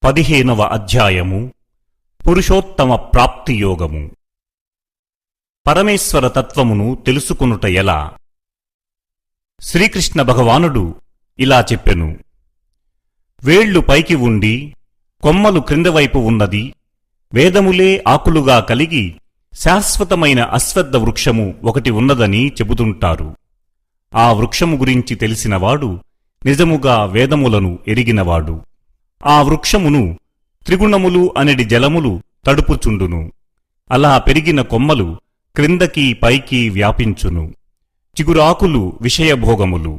15వ అధ్యాయము పురుషోత్తమ ప్రాప్తియోగము. పరమేశ్వర తత్వమును తెలుసుకొనుట ఎలా? శ్రీకృష్ణ భగవానుడు ఇలా చెప్పెను. వేళ్లు పైకి ఉండి కొమ్మలు క్రిందవైపు ఉన్నది, వేదములే ఆకులుగా కలిగి శాశ్వతమైన అశ్వత్థ వృక్షము ఒకటి ఉన్నదని చెబుతుంటారు. ఆ వృక్షము గురించి తెలిసినవాడు నిజముగా వేదములను ఎరిగినవాడు. ఆ వృక్షమును త్రిగుణములు అనెడి జలములు తడుపుచుండును. అలా పెరిగిన కొమ్మలు క్రిందకి పైకి వ్యాపించును. చిగురాకులు విషయభోగములు.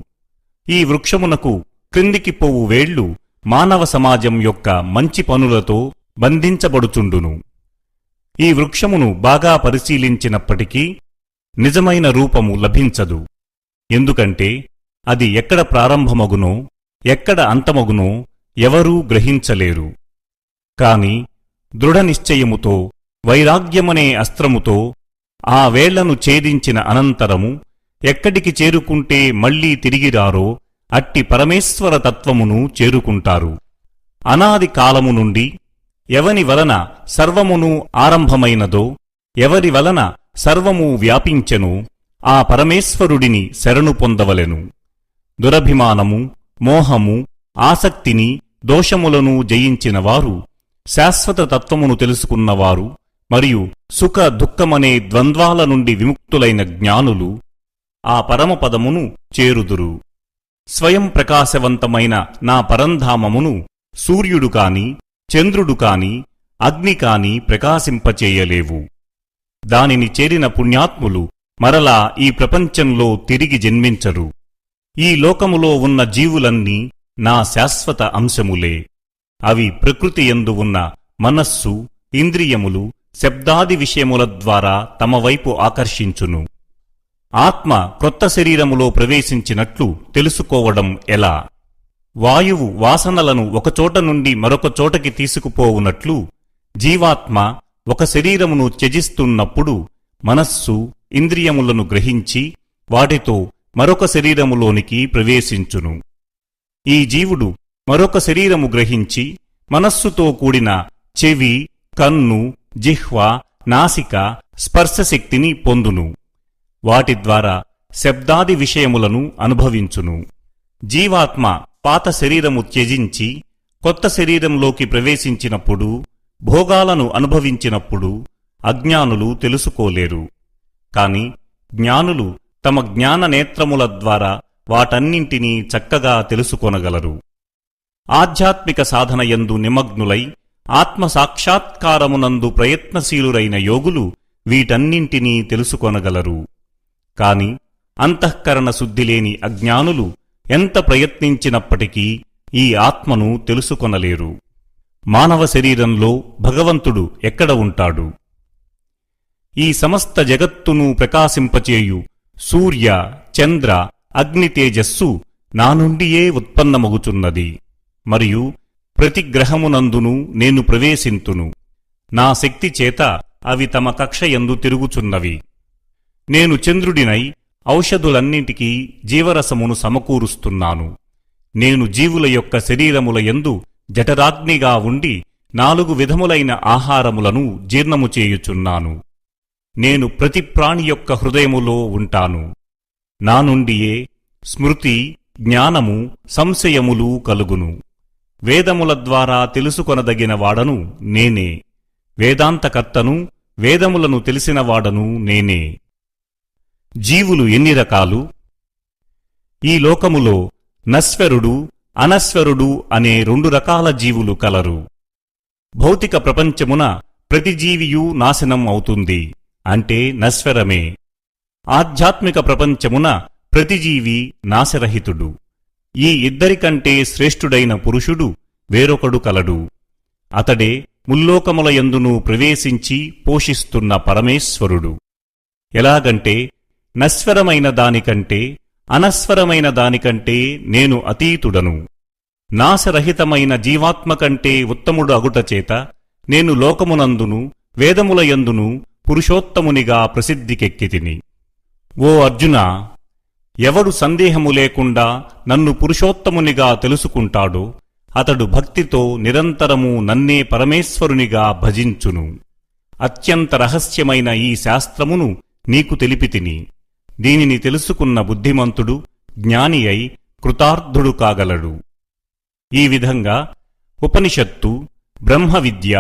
ఈ వృక్షమునకు క్రిందికి పోవు వేళ్లు మానవ సమాజం యొక్క మంచి పనులతో బంధించబడుచుండును. ఈ వృక్షమును బాగా పరిశీలించినప్పటికీ నిజమైన రూపము లభించదు. ఎందుకంటే అది ఎక్కడ ప్రారంభమగునో ఎక్కడ అంతమగునో ఎవరూ గ్రహించలేరు. కాని దృఢనిశ్చయముతో వైరాగ్యమనే అస్త్రముతో ఆ వేళ్లను ఛేదించిన అనంతరము ఎక్కడికి చేరుకుంటే మళ్లీ తిరిగిరారో అట్టి పరమేశ్వర తత్వమును చేరుకుంటారు. అనాది కాలము నుండి ఎవని వలన సర్వమును ఆరంభమైనదో, ఎవరి వలన సర్వము వ్యాపించెనో ఆ పరమేశ్వరుడిని శరణు పొందవలెను. దురభిమానము, మోహము, ఆసక్తిని, దోషములను జయించినవారు, శాశ్వత తత్వమును తెలుసుకున్నవారు మరియు సుఖ దుఃఖమనే ద్వంద్వాల నుండి విముక్తులైన జ్ఞానులు ఆ పరమపదమును చేరుదురు. స్వయం ప్రకాశవంతమైన నా పరంధామమును సూర్యుడు కాని, చంద్రుడు కాని, అగ్ని కాని ప్రకాశింపచేయలేవు. దానిని చేరిన పుణ్యాత్ములు మరలా ఈ ప్రపంచంలో తిరిగి జన్మించరు. ఈ లోకములో ఉన్న జీవులన్నీ నా శాశ్వత అంశములే. అవి ప్రకృతి యందు ఉన్న మనస్సు, ఇంద్రియములు, శబ్దాది విషయముల ద్వారా తమ వైపు ఆకర్షించును. ఆత్మ క్రొత్త శరీరములో ప్రవేశించినట్లు తెలుసుకోవడం ఎలా? వాయువు వాసనలను ఒకచోట నుండి మరొక చోటకి తీసుకుపోవునట్లు జీవాత్మ ఒక శరీరమును త్యజిస్తున్నప్పుడు మనస్సు, ఇంద్రియములను గ్రహించి వాటితో మరొక శరీరములోనికి ప్రవేశించును. ఈ జీవుడు మరొక శరీరము గ్రహించి మనస్సుతో కూడిన చెవి, కన్ను, జిహ్వ, నాసిక, స్పర్శశక్తిని పొందును. వాటి ద్వారా శబ్దాది విషయములను అనుభవించును. జీవాత్మ పాత శరీరము త్యజించి కొత్త శరీరంలోకి ప్రవేశించినప్పుడు, భోగాలను అనుభవించినప్పుడు అజ్ఞానులు తెలుసుకోలేరు. కాని జ్ఞానులు తమ జ్ఞాననేత్రముల ద్వారా వాటన్నింటినీ చక్కగా తెలుసుకొనగలరు. ఆధ్యాత్మిక సాధనయందు నిమగ్నులై ఆత్మసాక్షాత్కారమునందు ప్రయత్నశీలురైన యోగులు వీటన్నింటినీ తెలుసుకొనగలరు. కాని అంతఃకరణ శుద్ధిలేని అజ్ఞానులు ఎంత ప్రయత్నించినప్పటికీ ఈ ఆత్మను తెలుసుకొనలేరు. మానవ శరీరంలో భగవంతుడు ఎక్కడ ఉంటాడు? ఈ సమస్త జగత్తును ప్రకాశింపచేయు సూర్య, చంద్ర, అగ్ని తేజస్సు నా నుండియే ఉత్పన్నమగుచున్నది. మరియు ప్రతి గ్రహమునందును నేను ప్రవేశింతును. నా శక్తి చేత అవి తమ కక్షయందు తిరుగుచున్నవి. నేను చంద్రుడినై ఔషధులన్నింటికీ జీవరసమును సమకూరుస్తున్నాను. నేను జీవుల యొక్క శరీరముల యందు జఠరాగ్నిగా ఉండి 4 విధములైన ఆహారములను జీర్ణము చేయుచున్నాను. నేను ప్రతి ప్రాణి యొక్క హృదయములో ఉంటాను. నా నుండియే స్మృతి, జ్ఞానము, సంశయములు కలుగును. వేదముల ద్వారా తెలుసుకొనదగిన వాడను నేనే. వేదాంతకర్తను, వేదములను తెలిసినవాడను నేనే. జీవులు ఎన్ని రకాలు? ఈ లోకములో నశ్వరుడు, అనశ్వరుడు అనే 2 రకాల జీవులు కలరు. భౌతిక ప్రపంచమున ప్రతి జీవియూ నాశనం అవుతుంది, అంటే నశ్వరమే. ఆధ్యాత్మిక ప్రపంచమున ప్రతిజీవి నాశరహితుడు. ఈ ఇద్దరికంటే శ్రేష్ఠుడైన పురుషుడు వేరొకడు కలడు. అతడే ముల్లోకముల యందును ప్రవేశించి పోషిస్తున్న పరమేశ్వరుడు. ఎలాగంటే నశ్వరమైన దానికంటే, అనశ్వరమైన దానికంటే నేను అతీతుడను. నాశరహితమైన జీవాత్మ కంటే ఉత్తముడు అగుటచేత నేను లోకమునందును వేదముల యందును పురుషోత్తమునిగా ప్రసిద్ధికెక్కితిని. ఓ అర్జునా, ఎవడు సందేహము లేకుండా నన్ను పురుషోత్తమునిగా తెలుసుకుంటాడో అతడు భక్తితో నిరంతరము నన్నే పరమేశ్వరునిగా భజించును. అత్యంత రహస్యమైన ఈ శాస్త్రమును నీకు తెలిపితిని. దీనిని తెలుసుకున్న బుద్ధిమంతుడు జ్ఞాని అయి కృతార్థుడు కాగలడు. ఈ విధంగా ఉపనిషత్తు, బ్రహ్మ విద్య,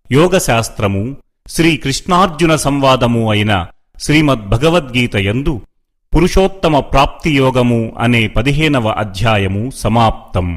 యోగశాస్త్రము, శ్రీకృష్ణార్జున సంవాదము అయిన శ్రీమద్భగవద్గీత యందు పురుషోత్తమ ప్రాప్తియోగము అనే 15వ అధ్యాయము సమాప్తం.